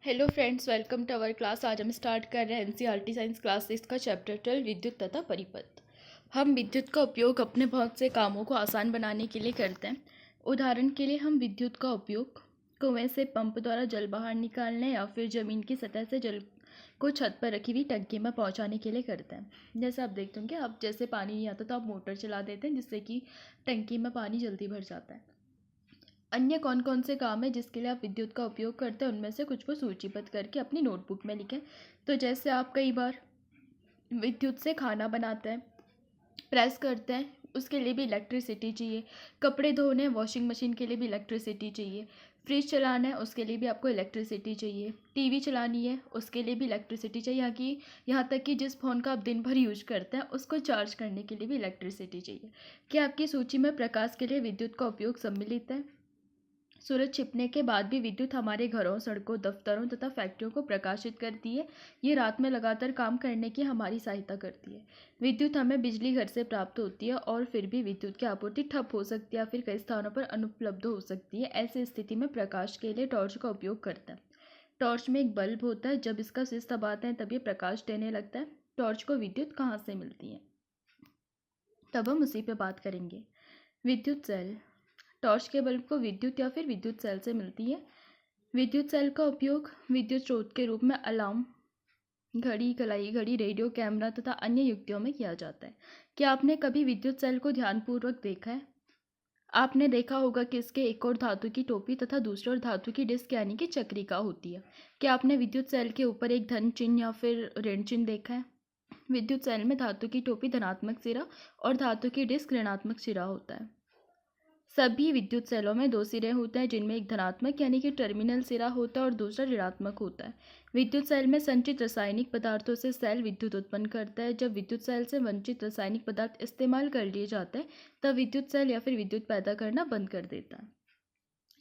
Hello friends, welcome to our class. आज हम start कर रहे हैं एनसीईआरटी साइंस क्लास 6 का चैप्टर 12 विद्युत तथा परिपथ। हम विद्युत का उपयोग अपने बहुत से कामों को आसान बनाने के लिए करते हैं। उदाहरण के लिए हम विद्युत का उपयोग कुएं से पंप द्वारा जल बाहर निकालने या फिर ज़मीन की सतह से जल को छत पर रखी हुई टंकी में पहुंचाने के लिए करते हैं। जैसे आप देखते होंगे, आप जैसे पानी नहीं आता तो आप मोटर चला देते हैं, जिससे कि टंकी में पानी जल्दी भर जाता है। अन्य कौन कौन से काम है जिसके लिए आप विद्युत का उपयोग करते हैं, उनमें से कुछ को सूचीबद्ध करके अपनी नोटबुक में लिखें। तो जैसे आप कई बार विद्युत से खाना बनाते हैं, प्रेस करते हैं, उसके लिए भी इलेक्ट्रिसिटी चाहिए। कपड़े धोने हैं, वॉशिंग मशीन के लिए भी इलेक्ट्रिसिटी चाहिए। फ्रिज चलाना है, उसके लिए भी आपको इलेक्ट्रिसिटी चाहिए। टीवी चलानी है, उसके लिए भी इलेक्ट्रिसिटी चाहिए। यहाँ तक कि जिस फ़ोन का आप दिन भर यूज करते हैं, उसको चार्ज करने के लिए भी इलेक्ट्रिसिटी चाहिए। क्या आपकी सूची में प्रकाश के लिए विद्युत का उपयोग सम्मिलित है? सूरज छिपने के बाद भी विद्युत हमारे घरों, सड़कों, दफ्तरों तथा फैक्ट्रियों को प्रकाशित करती है। ये रात में लगातार काम करने की हमारी सहायता करती है। विद्युत हमें बिजली घर से प्राप्त होती है और फिर भी विद्युत की आपूर्ति ठप हो सकती है या फिर कई स्थानों पर अनुपलब्ध हो सकती है। ऐसी स्थिति में प्रकाश के लिए टॉर्च का उपयोग करते हैं। टॉर्च में एक बल्ब होता है, जब इसका स्विच दबाते हैं तब ये प्रकाश देने लगता है। टॉर्च को विद्युत कहाँ से मिलती है, तब हम उसी पे बात करेंगे। विद्युत सेल। टॉर्च के बल्ब को विद्युत या फिर विद्युत सेल से मिलती है। विद्युत सेल का उपयोग विद्युत स्रोत के रूप में अलार्म, घड़ी, कलाई घड़ी, रेडियो, कैमरा तथा अन्य युक्तियों में किया जाता है। क्या आपने कभी विद्युत सेल को ध्यानपूर्वक देखा है? आपने देखा होगा कि इसके एक ओर धातु की टोपी तथा दूसरी ओर धातु की डिस्क यानी कि चक्रिका होती है। क्या आपने विद्युत सेल के ऊपर एक धन चिन्ह या फिर ऋण चिन्ह देखा है? विद्युत सेल में धातु की टोपी धनात्मक सिरा और धातु की डिस्क ऋणात्मक सिरा होता है। सभी विद्युत सेलों में दो सिरे होते हैं, जिनमें एक धनात्मक यानी कि टर्मिनल सिरा होता है और दूसरा ऋणात्मक होता है। विद्युत सेल में संचित रासायनिक पदार्थों से सेल विद्युत उत्पन्न करता है। जब विद्युत सेल से वंचित रासायनिक पदार्थ इस्तेमाल कर लिए जाते हैं, तब विद्युत सेल या फिर विद्युत पैदा करना बंद कर देता है।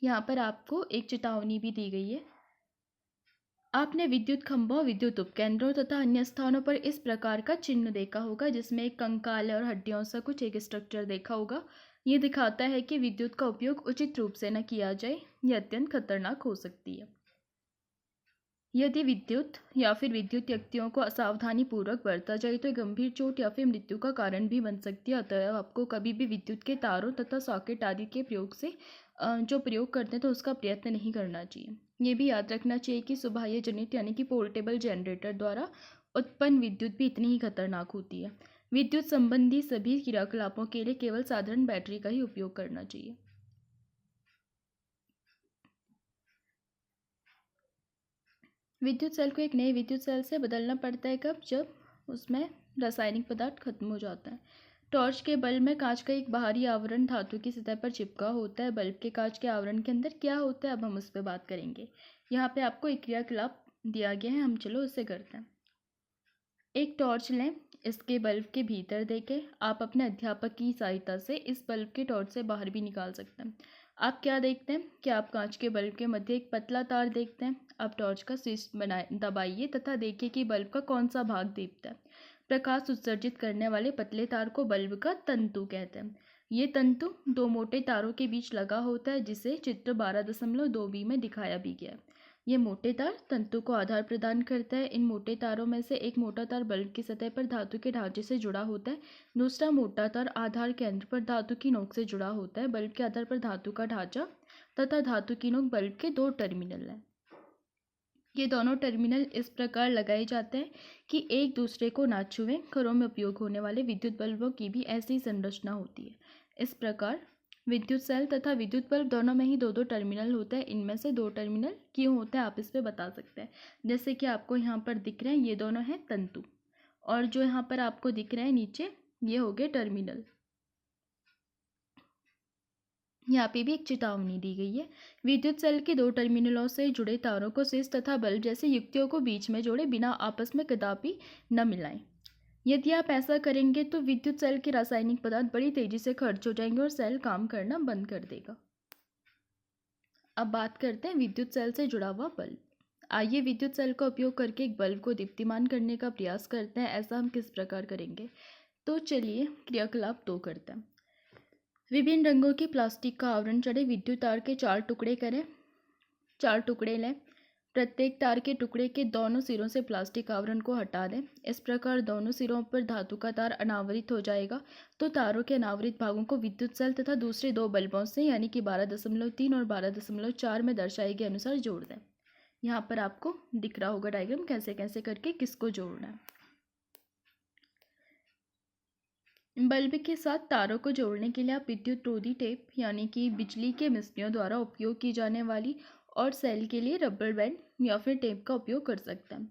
यहाँ पर आपको एक चेतावनी भी दी गई है। आपने विद्युत खंभों, विद्युत उपकेंद्रों तथा अन्य स्थानों पर इस प्रकार का चिन्ह देखा होगा, जिसमें एक कंकाल और हड्डियों सा कुछ एक स्ट्रक्चर देखा होगा। ये दिखाता है कि विद्युत का उपयोग उचित रूप से न किया जाए, यह अत्यंत खतरनाक हो सकती है। यदि विद्युत या फिर विद्युत युक्तियों को असावधानी पूर्वक बरता जाए तो गंभीर चोट या फिर मृत्यु का कारण भी बन सकती है। अतः आपको कभी भी विद्युत के तारों तथा सॉकेट आदि के प्रयोग से जो प्रयोग करते हैं तो उसका प्रयत्न नहीं करना चाहिए। ये भी याद रखना चाहिए कि सुबाह्य जनित यानी कि पोर्टेबल जनरेटर द्वारा उत्पन्न विद्युत भी इतनी ही खतरनाक होती है। विद्युत संबंधी सभी क्रियाकलापों के लिए केवल साधारण बैटरी का ही उपयोग करना चाहिए। विद्युत सेल को एक नए विद्युत सेल से बदलना पड़ता है कब? जब उसमें रासायनिक पदार्थ खत्म हो जाता है। टॉर्च के बल्ब में कांच का एक बाहरी आवरण धातु की सतह पर चिपका होता है। बल्ब के कांच के आवरण के अंदर क्या होता है, अब हम उस पर बात करेंगे। यहाँ पे आपको एक क्रियाकलाप दिया गया है, हम चलो उसे करते हैं। एक टॉर्च लें, इसके बल्ब के भीतर देखें। आप अपने अध्यापक की सहायता से इस बल्ब के टॉर्च से बाहर भी निकाल सकते हैं। आप क्या देखते हैं कि आप कांच के बल्ब के मध्य एक पतला तार देखते हैं। आप टॉर्च का स्विच दबाइए तथा देखिए कि बल्ब का कौन सा भाग दीप्त है। प्रकाश उत्सर्जित करने वाले पतले तार को बल्ब का तंतु कहते हैं। ये तंतु दो मोटे तारों के बीच लगा होता है, जिसे चित्र 12.2b में दिखाया भी गया है। ये मोटे तार तंतु को आधार प्रदान करता है। इन मोटे तारों में से एक मोटा तार बल्ब की सतह पर धातु के ढांचे से जुड़ा होता है। दूसरा मोटा तार आधार केंद्र पर धातु की नोक से जुड़ा होता है। बल्ब के आधार पर धातु का ढांचा तथा धातु की नोक बल्ब के दो टर्मिनल हैं। ये दोनों टर्मिनल इस प्रकार लगाए जाते हैं कि एक दूसरे को ना छुएं। घरों में उपयोग होने वाले विद्युत बल्बों की भी ऐसी संरचना होती है। इस प्रकार विद्युत सेल तथा विद्युत बल्ब दोनों में ही दो दो टर्मिनल होते हैं। इनमें से दो टर्मिनल क्यों होते हैं, आप इस पे बता सकते हैं। जैसे कि आपको यहाँ पर दिख रहे हैं, ये दोनों हैं तंतु, और जो यहाँ पर आपको दिख रहे हैं नीचे, ये हो गए टर्मिनल। यहाँ पे भी एक चेतावनी दी गई है। विद्युत सेल के दो टर्मिनलों से जुड़े तारों को स्विच तथा बल्ब जैसे युक्तियों को बीच में जोड़े बिना आपस में कदापि न मिलाएं। यदि आप ऐसा करेंगे तो विद्युत सेल के रासायनिक पदार्थ बड़ी तेजी से खर्च हो जाएंगे और सेल काम करना बंद कर देगा। अब बात करते हैं विद्युत सेल से जुड़ा हुआ बल्ब। आइए विद्युत सेल का उपयोग करके एक बल्ब को दीप्तिमान करने का प्रयास करते हैं। ऐसा हम किस प्रकार करेंगे, तो चलिए क्रियाकलाप 2 करते हैं। विभिन्न रंगों की प्लास्टिक का आवरण चढ़े विद्युत तार के 4 टुकड़े करें। 4 टुकड़े लें। प्रत्येक तार के टुकड़े के दोनों सिरों से प्लास्टिक आवरण को हटा दें। इस प्रकार दोनों सिरों पर धातु का तार अनावृत हो जाएगा। तो तारों के अनावृत भागों को विद्युत सेल तथा दूसरे दो बल्बों से यानी कि 12.3 और 12.4 में दर्शाए गए अनुसार जोड़ दें। यहाँ पर आपको दिख रहा होगा डायग्राम कैसे कैसे करके किसको जोड़ना है। बल्ब के साथ तारों को जोड़ने के लिए आप विद्युत रोधी टेप यानी कि बिजली के मिस्त्रियों द्वारा उपयोग की जाने वाली और सेल के लिए रबर बैंड या फिर टेप का उपयोग कर सकते हैं।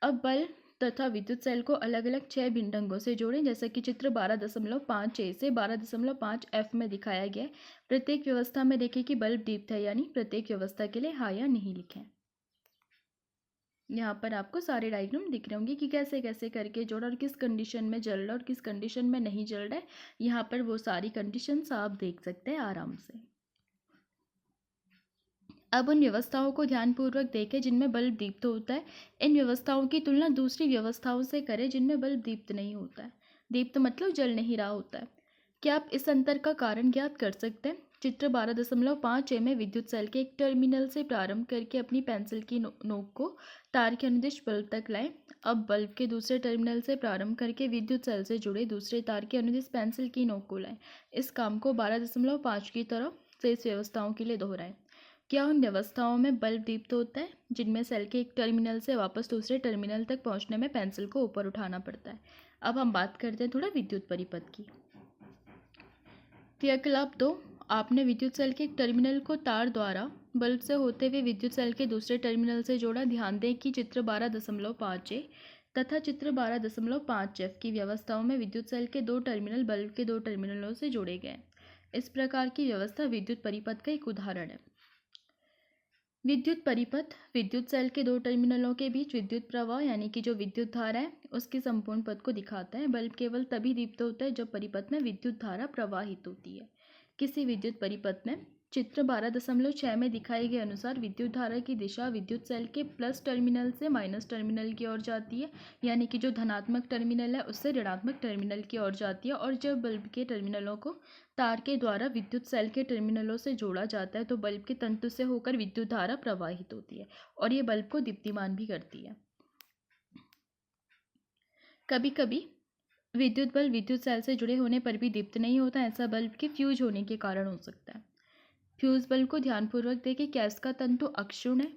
अब बल्ब तथा विद्युत सेल को अलग अलग 6 भिन्न ढंगों से जोड़ें, जैसा कि चित्र 12.5 से 12.5 F में दिखाया गया है। प्रत्येक व्यवस्था में देखें कि बल्ब दीप्त है, यानी प्रत्येक व्यवस्था के लिए हाँ या नहीं लिखें। यहाँ पर आपको सारे डायग्राम दिख रहे होंगे कि कैसे कैसे करके जोड़ा और किस कंडीशन में जल रहा है और किस कंडीशन में नहीं जल रहा है। यहाँ पर वो सारी कंडीशंस आप देख सकते हैं आराम से। अब उन व्यवस्थाओं को ध्यानपूर्वक देखें जिनमें बल्ब दीप्त होता है। इन व्यवस्थाओं की तुलना दूसरी व्यवस्थाओं से करें जिनमें बल्ब दीप्त नहीं होता है। दीप्त मतलब जल नहीं रहा होता है। क्या आप इस अंतर का कारण ज्ञात कर सकते हैं? चित्र 12.5 में विद्युत सेल के एक टर्मिनल से प्रारंभ करके अपनी पेंसिल की नोक को तार के अनुदिश बल्ब तक लाएं। अब बल्ब के दूसरे टर्मिनल से प्रारंभ करके विद्युत सेल से जुड़े दूसरे तार के अनुदिश पेंसिल की नोक को लाएं। इस काम को 12.5 की तरह शेष व्यवस्थाओं के लिए दोहराएं। क्या उन व्यवस्थाओं में बल्ब दीप्त होता है जिनमें सेल के एक टर्मिनल से वापस दूसरे टर्मिनल तक पहुंचने में पेंसिल को ऊपर उठाना पड़ता है? अब हम बात करते हैं थोड़ा विद्युत परिपथ की। क्रियाकलाप 2, आपने विद्युत सेल के एक टर्मिनल को तार द्वारा बल्ब से होते हुए विद्युत सेल के दूसरे टर्मिनल से जोड़ा। ध्यान दें कि चित्र 12.5 तथा चित्र 12.5 F की व्यवस्थाओं में विद्युत सेल के दो टर्मिनल बल्ब के दो टर्मिनलों से जोड़े गए। इस प्रकार की व्यवस्था विद्युत परिपथ का एक उदाहरण है। विद्युत परिपथ विद्युत सेल के दो टर्मिनलों के बीच विद्युत प्रवाह यानी कि जो विद्युत धारा है उसके संपूर्ण पथ को दिखाता है। बल्ब केवल तभी दीप्त होता है जब परिपथ में विद्युत धारा प्रवाहित होती है। किसी विद्युत परिपथ में चित्र 12.6 में दिखाए गए अनुसार विद्युत धारा की दिशा विद्युत सेल के प्लस टर्मिनल से माइनस टर्मिनल की ओर जाती है, यानी कि जो धनात्मक टर्मिनल है उससे ऋणात्मक टर्मिनल की ओर जाती है। और जब बल्ब के टर्मिनलों को तार के द्वारा विद्युत सेल के टर्मिनलों से जोड़ा जाता है तो बल्ब के तंतु से होकर विद्युत धारा प्रवाहित होती है और ये बल्ब को दीप्तिमान भी करती है। कभी कभी विद्युत बल्ब विद्युत सेल से जुड़े होने पर भी दीप्त नहीं होता। ऐसा बल्ब के फ्यूज होने के कारण हो सकता है। फ्यूज बल्ब को ध्यानपूर्वक देखें, क्या इसका तंतु अक्षुण्ण है?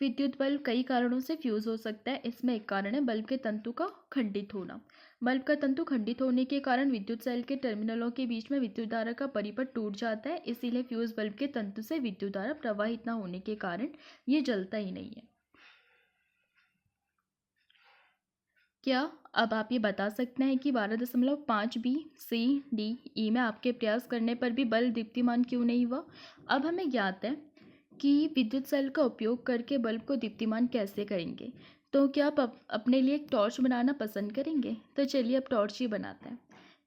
विद्युत बल्ब कई कारणों से फ्यूज हो सकता है। इसमें एक कारण है बल्ब के तंतु का खंडित होना। बल्ब का तंतु खंडित होने के कारण विद्युत सेल के टर्मिनलों के बीच में विद्युत धारा का परिपथ टूट जाता है। इसीलिए फ्यूज बल्ब के तंतु से विद्युत धारा प्रवाहित न होने के कारण ये जलता ही नहीं है। क्या अब आप ये बता सकते हैं कि 12.5 B, C, D, E में आपके प्रयास करने पर भी बल्ब दीप्तिमान क्यों नहीं हुआ? अब हमें ज्ञात है कि विद्युत सेल का उपयोग करके बल्ब को दीप्तिमान कैसे करेंगे। तो क्या आप अपने लिए एक टॉर्च बनाना पसंद करेंगे? तो चलिए अब टॉर्च ही बनाते हैं।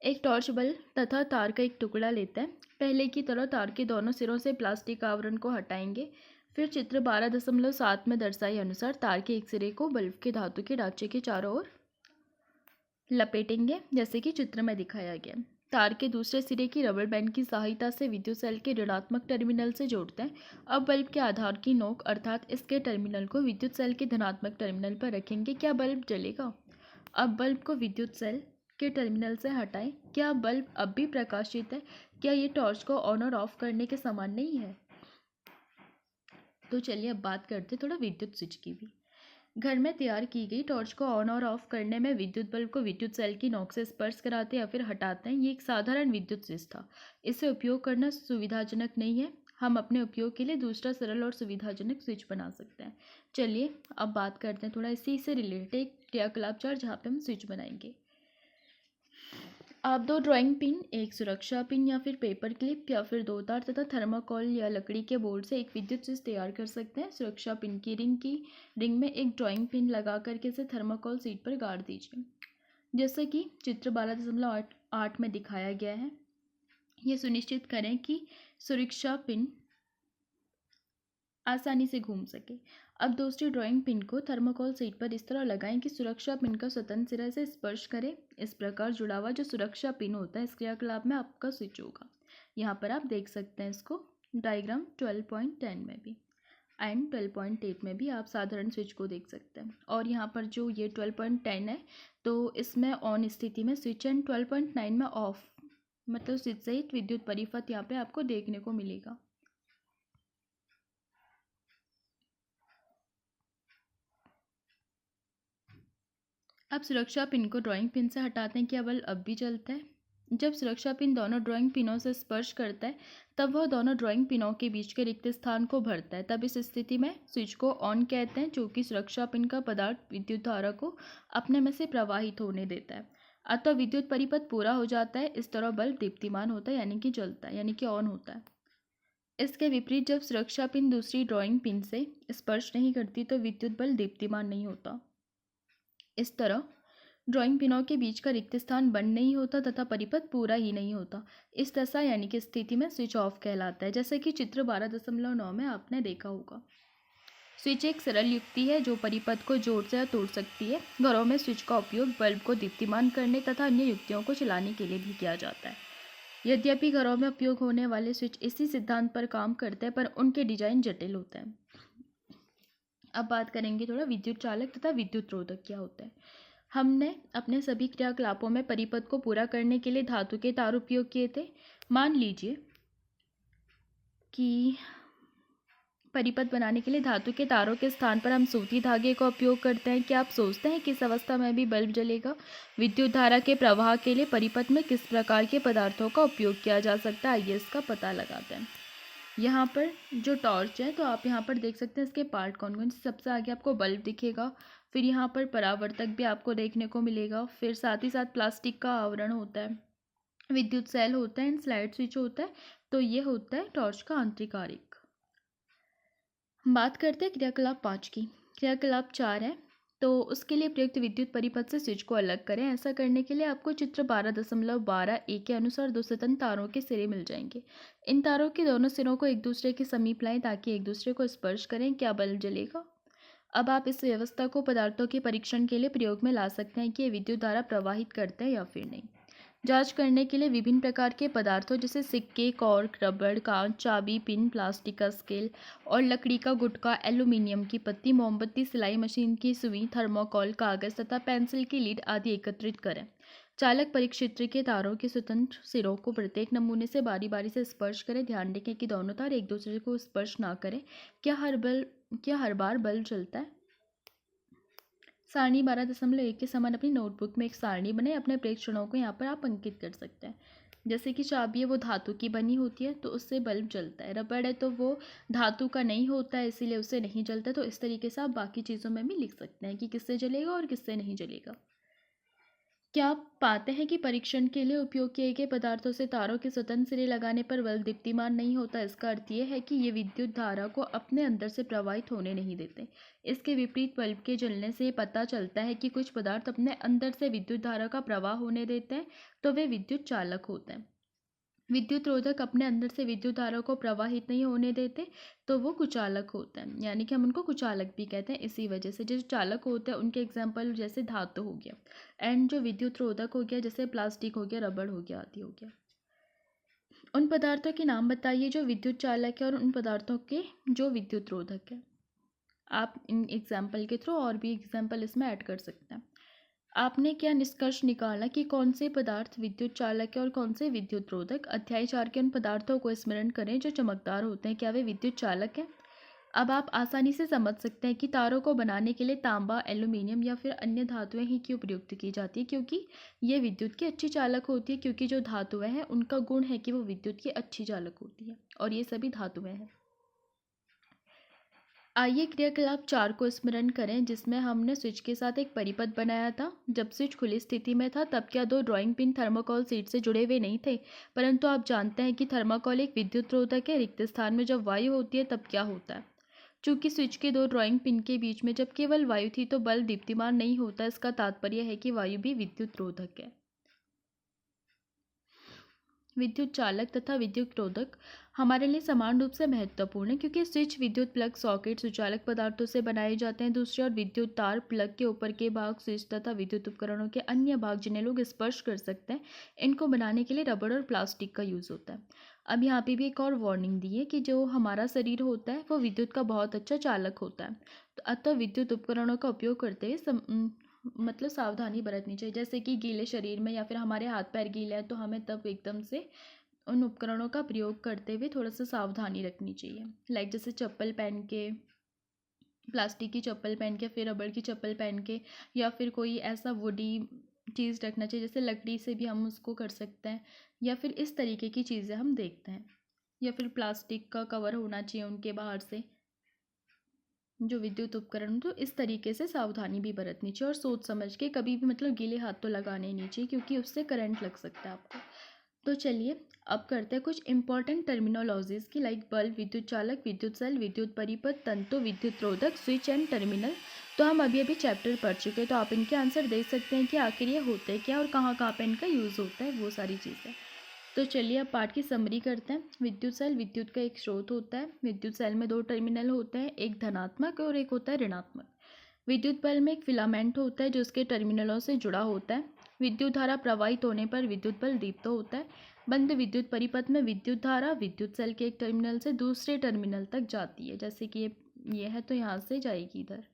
एक टॉर्च बल्ब तथा तार का एक टुकड़ा लेते हैं। पहले की तरह तार के दोनों सिरों से प्लास्टिक आवरण को हटाएंगे। फिर चित्र 12.7 में दर्शाए अनुसार तार के एक सिरे को बल्ब के धातु के ढांचे के चारों ओर लपेटेंगे, जैसे कि चित्र में दिखाया गया। तार के दूसरे सिरे की रबर बैंड की सहायता से विद्युत सेल के ऋणात्मक टर्मिनल से जोड़ते हैं। अब बल्ब के आधार की नोक अर्थात इसके टर्मिनल को विद्युत सेल के धनात्मक टर्मिनल पर रखेंगे। क्या बल्ब जलेगा? अब बल्ब को विद्युत सेल के टर्मिनल से हटाएं। क्या बल्ब अब भी प्रकाशित है? क्या ये टॉर्च को ऑन और ऑफ करने के समान नहीं है? तो चलिए अब बात करते थोड़ा विद्युत स्विच की भी। घर में तैयार की गई टॉर्च को ऑन और ऑफ करने में विद्युत बल्ब को विद्युत सेल की नोक से स्पर्श कराते या फिर हटाते हैं। ये एक साधारण विद्युत स्विच था। इसे उपयोग करना सुविधाजनक नहीं है। हम अपने उपयोग के लिए दूसरा सरल और सुविधाजनक स्विच बना सकते हैं। चलिए अब बात करते हैं थोड़ा इसी से रिलेटेड एक क्रियाकलाप 4 जहाँ पे हम स्विच बनाएंगे। आप दो ड्राइंग पिन, एक सुरक्षा पिन या फिर पेपर क्लिप या फिर दो तार तथा थर्माकोल या लकड़ी के बोर्ड से एक विद्युत स्विच तैयार कर सकते हैं। सुरक्षा पिन की रिंग में एक ड्राइंग पिन लगा करके इसे थर्माकोल शीट पर गाड़ दीजिए, जैसे कि चित्र 12.8 में दिखाया गया है। ये सुनिश्चित करें कि सुरक्षा पिन आसानी से घूम सके। अब दूसरी ड्राइंग पिन को थर्माकोल शीट पर इस तरह लगाएं कि सुरक्षा पिन का स्वतंत्र सिरा से स्पर्श करे। इस प्रकार जुड़ा हुआ जो सुरक्षा पिन होता है इस क्रियाकलाप में आपका स्विच होगा। यहाँ पर आप देख सकते हैं इसको। डायग्राम 12.10 में भी एंड 12.8 में भी आप साधारण स्विच को देख सकते हैं। और यहाँ पर जो ये 12.10 है तो इसमें ऑन स्थिति में स्विच एंड 12.9 में ऑफ, मतलब स्विच सहित विद्युत परिपथ यहाँ पे आपको देखने को मिलेगा। अब सुरक्षा पिन को ड्राइंग पिन से हटाते हैं, क्या बल्ब अब भी जलता है? जब सुरक्षा पिन दोनों ड्राइंग पिनों से स्पर्श करता है तब वह दोनों ड्राइंग पिनों के बीच के रिक्त स्थान को भरता है। तब इस स्थिति में स्विच को ऑन कहते हैं, जो कि सुरक्षा पिन का पदार्थ विद्युत धारा को अपने में से प्रवाहित होने देता है। अतः विद्युत परिपथ पूरा हो जाता है। इस तरह बल्ब दीप्तिमान होता है, यानी कि जलता है, यानी कि ऑन होता है। इसके विपरीत जब सुरक्षा पिन दूसरी ड्राइंग पिन से स्पर्श नहीं करती तो विद्युत बल्ब दीप्तिमान नहीं होता। इस तरह ड्राइंग पिनों के बीच का रिक्त स्थान बंद नहीं होता तथा परिपथ पूरा ही नहीं होता। इस दशा यानी कि स्थिति में स्विच ऑफ कहलाता है, जैसे कि चित्र 12.9 में आपने देखा होगा। स्विच एक सरल युक्ति है जो परिपथ को जोड़ से तोड़ सकती है। घरों में स्विच का उपयोग बल्ब को दीप्तिमान करने तथा अन्य युक्तियों को चलाने के लिए भी किया जाता है। यद्यपि घरों में उपयोग होने वाले स्विच इसी सिद्धांत पर काम करते हैं, पर उनके डिजाइन जटिल होते हैं। अब बात करेंगे थोड़ा विद्युत चालक तथा विद्युत रोधक क्या होता है। हमने अपने सभी क्रियाकलापों में परिपथ को पूरा करने के लिए धातु के तार उपयोग किए थे। मान लीजिए कि परिपथ बनाने के लिए धातु के तारों के स्थान पर हम सूती धागे का उपयोग करते हैं। क्या आप सोचते हैं कि इस अवस्था में भी बल्ब जलेगा? विद्युत धारा के प्रवाह के लिए परिपथ में किस प्रकार के पदार्थों का उपयोग किया जा सकता है, आइए इसका पता लगाते हैं। यहाँ पर जो टॉर्च है तो आप यहाँ पर देख सकते हैं इसके पार्ट कौन कौन से। सबसे आगे आपको बल्ब दिखेगा, फिर यहाँ पर परावर्तक भी आपको देखने को मिलेगा, फिर साथ ही साथ प्लास्टिक का आवरण होता है, विद्युत सेल होता है, स्लाइड स्विच होता है। तो ये होता है टॉर्च का आंतरिक आरेख। बात करते हैं क्रियाकलाप 5 की। क्रियाकलाप 4 है तो उसके लिए प्रयुक्त विद्युत परिपथ से स्विच को अलग करें। ऐसा करने के लिए आपको चित्र 12.12 के अनुसार दो स्वतंत्र तारों के सिरे मिल जाएंगे। इन तारों के दोनों सिरों को एक दूसरे के समीप लाएं ताकि एक दूसरे को स्पर्श करें। क्या बल्ब जलेगा? अब आप इस व्यवस्था को पदार्थों के परीक्षण के लिए प्रयोग में ला सकते हैं कि ये विद्युत धारा प्रवाहित करते हैं या फिर नहीं। जांच करने के लिए विभिन्न प्रकार के पदार्थों जैसे सिक्के, कॉर्क, रबड़, कांच, चाबी, पिन, प्लास्टिक का स्केल और लकड़ी का गुटका, एल्यूमिनियम की पत्ती, मोमबत्ती, सिलाई मशीन की सुई, थर्मोकॉल, कागज तथा पेंसिल की लीड आदि एकत्रित करें। चालक परिक्षेत्र के तारों के स्वतंत्र सिरों को प्रत्येक नमूने से बारी बारी से स्पर्श करें। ध्यान रखें कि दोनों तार एक दूसरे को स्पर्श ना करें। क्या हर बार बल्ब चलता है? सारणी 12.1 के समान अपनी नोटबुक में एक सारणी बनाए। अपने प्रेक्षणों को यहाँ पर आप अंकित कर सकते हैं। जैसे कि चाबी है वो धातु की बनी होती है तो उससे बल्ब जलता है। रबड़ है तो वो धातु का नहीं होता है इसीलिए उससे नहीं जलता। तो इस तरीके से आप बाकी चीज़ों में भी लिख सकते हैं कि किससे जलेगा और किससे नहीं जलेगा। क्या आप पाते हैं कि परीक्षण के लिए उपयोग किए गए पदार्थों से तारों के स्वतंत्र सिरे लगाने पर बल्ब दीप्तिमान नहीं होता? इसका अर्थ यह है कि ये विद्युत धारा को अपने अंदर से प्रवाहित होने नहीं देते। इसके विपरीत बल्ब के जलने से पता चलता है कि कुछ पदार्थ अपने अंदर से विद्युत धारा का प्रवाह होने देते हैं तो वे विद्युत चालक होते हैं। विद्युत रोधक अपने अंदर से विद्युत धारा को प्रवाहित नहीं होने देते तो वो कुचालक होते हैं, यानी कि हम उनको कुचालक भी कहते हैं। इसी वजह से जो चालक होते हैं उनके एग्जाम्पल जैसे धातु हो गया, एंड जो विद्युत रोधक हो गया जैसे प्लास्टिक हो गया, रबड़ हो गया आदि हो गया। उन पदार्थों के नाम बताइए जो विद्युत चालक है और उन पदार्थों के जो विद्युत रोधक है। आप इन एग्जाम्पल के थ्रू और भी एग्जाम्पल इसमें ऐड कर सकते हैं। आपने क्या निष्कर्ष निकाला कि कौन से पदार्थ विद्युत चालक है और कौन से विद्युत रोधक? अध्याय 4 के उन पदार्थों को स्मरण करें जो चमकदार होते हैं। क्या वे विद्युत चालक हैं? अब आप आसानी से समझ सकते हैं कि तारों को बनाने के लिए तांबा, एल्यूमिनियम या फिर अन्य धातुएं ही क्यों प्रयुक्त की जाती है, क्योंकि ये विद्युत की अच्छी चालक होती है। क्योंकि जो धातुएं हैं उनका गुण है कि वो विद्युत की अच्छी चालक होती है और ये सभी धातुएं हैं। आइए क्रियाकलाप 4 को स्मरण करें जिसमें हमने स्विच के साथ एक परिपथ बनाया था। जब स्विच खुली स्थिति में था तब क्या दो ड्राइंग पिन थर्मोकॉल शीट से जुड़े हुए नहीं थे? परंतु आप जानते हैं कि थर्मोकॉल एक विद्युत रोधक है। रिक्त स्थान में जब वायु होती है तब क्या होता है? चूंकि स्विच के दो ड्राइंग पिन के बीच में जब केवल वायु थी तो बल्ब दीप्तिमान नहीं होता। इसका तात्पर्य है कि वायु भी विद्युत रोधक है। विद्युत चालक तथा विद्युत रोधक हमारे लिए समान रूप से महत्वपूर्ण है क्योंकि स्विच, विद्युत प्लग, सॉकेट सुचालक पदार्थों से बनाए जाते हैं। दूसरी ओर विद्युत तार, प्लग के ऊपर के भाग, स्विच तथा विद्युत उपकरणों के अन्य भाग जिन्हें लोग स्पर्श कर सकते हैं, इनको बनाने के लिए रबड़ और प्लास्टिक का यूज़ होता है। अब यहाँ पे भी एक और वार्निंग दी है कि जो हमारा शरीर होता है वो विद्युत का बहुत अच्छा चालक होता है, तो अतः विद्युत उपकरणों का उपयोग करते हुए मतलब सावधानी बरतनी चाहिए। जैसे कि गीले शरीर में या फिर हमारे हाथ पैर गीले हैं तो हमें तब एकदम से उन उपकरणों का प्रयोग करते हुए थोड़ा सा सावधानी रखनी चाहिए। लाइक जैसे चप्पल पहन के, प्लास्टिक की चप्पल पहन के, फिर रबड़ की चप्पल पहन के, या फिर कोई ऐसा वुडी चीज़ रखना चाहिए, जैसे लकड़ी से भी हम उसको कर सकते हैं, या फिर इस तरीके की चीज़ें हम देखते हैं। या फिर प्लास्टिक का कवर होना चाहिए उनके बाहर से जो विद्युत उपकरण, तो इस तरीके से सावधानी भी बरतनी चाहिए और सोच समझ के, कभी भी मतलब गीले हाथ तो लगाने ही नहीं चाहिए क्योंकि उससे करंट लग सकता है आपको। तो चलिए अब करते हैं कुछ इंपॉर्टेंट टर्मिनोलॉजीज की, लाइक बल्ब, विद्युत चालक, विद्युत सेल, विद्युत परिपथ, तंतु, विद्युत रोधक, स्विच एंड टर्मिनल। तो हम अभी अभी चैप्टर पढ़ चुके हैं, तो आप इनके आंसर देख सकते हैं कि आखिर ये होते क्या और कहाँ कहाँ पे इनका यूज़ होता है, वो सारी चीज़ें। तो चलिए अब पाठ की समरी करते हैं। विद्युत सेल विद्युत का एक स्रोत होता है। विद्युत सेल में दो टर्मिनल होते हैं, एक धनात्मक और एक होता है ऋणात्मक। विद्युत बल्ब में एक फिलामेंट होता है जो उसके टर्मिनलों से जुड़ा होता है। विद्युत धारा प्रवाहित होने पर विद्युत बल्ब दीप्त होता है। बंद विद्युत परिपथ में विद्युत धारा विद्युत सेल के एक टर्मिनल से दूसरे टर्मिनल तक जाती है, जैसे कि ये है तो यहाँ से जाएगी इधर।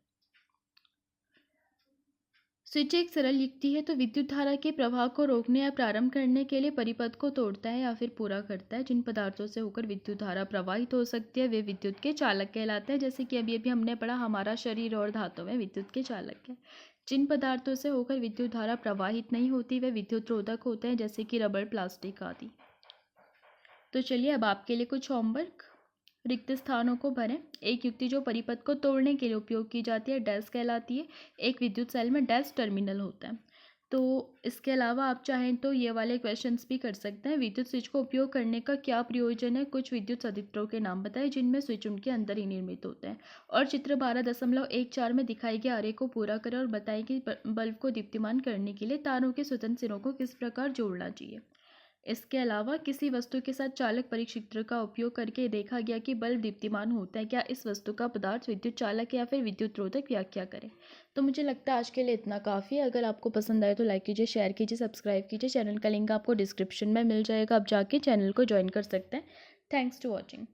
स्विच एक सरल युक्ति है, तो विद्युत धारा के प्रवाह को रोकने या प्रारंभ करने के लिए परिपथ को तोड़ता है या फिर पूरा करता है। जिन पदार्थों से होकर विद्युत धारा प्रवाहित हो सकती है वे विद्युत के चालक कहलाते हैं, जैसे कि अभी अभी हमने पढ़ा हमारा शरीर और धातु में विद्युत के चालक है। जिन पदार्थों से होकर विद्युत धारा प्रवाहित नहीं होती वे विद्युत रोधक होते हैं, जैसे कि रबड़, प्लास्टिक आदि। तो चलिए अब आपके लिए कुछ होमवर्क। रिक्त स्थानों को भरें। एक युक्ति जो परिपथ को तोड़ने के लिए उपयोग की जाती है डैश कहलाती है। एक विद्युत सेल में डैश टर्मिनल होता है। तो इसके अलावा आप चाहें तो ये वाले क्वेश्चंस भी कर सकते हैं। विद्युत स्विच को उपयोग करने का क्या प्रयोजन है, कुछ विद्युत संयंत्रों के नाम बताएं जिनमें स्विच उनके अंदर ही निर्मित होते हैं। और चित्र 12.14 में दिखाई गए आरेख को पूरा करें और बताएं कि बल्ब को दीप्तिमान करने के लिए तारों के स्वतंत्र सिरों को किस प्रकार जोड़ना चाहिए। इसके अलावा किसी वस्तु के साथ चालक परीक्षित्र का उपयोग करके देखा गया कि बल्ब दीप्तिमान होता है, क्या इस वस्तु का पदार्थ विद्युत चालक है या फिर विद्युत रोधक, व्याख्या करें। तो मुझे लगता है आज के लिए इतना काफ़ी है। अगर आपको पसंद आए तो लाइक कीजिए, शेयर कीजिए, सब्सक्राइब कीजिए। चैनल का लिंक आपको डिस्क्रिप्शन में मिल जाएगा, आप जाके चैनल को ज्वाइन कर सकते हैं। Thanks to watching.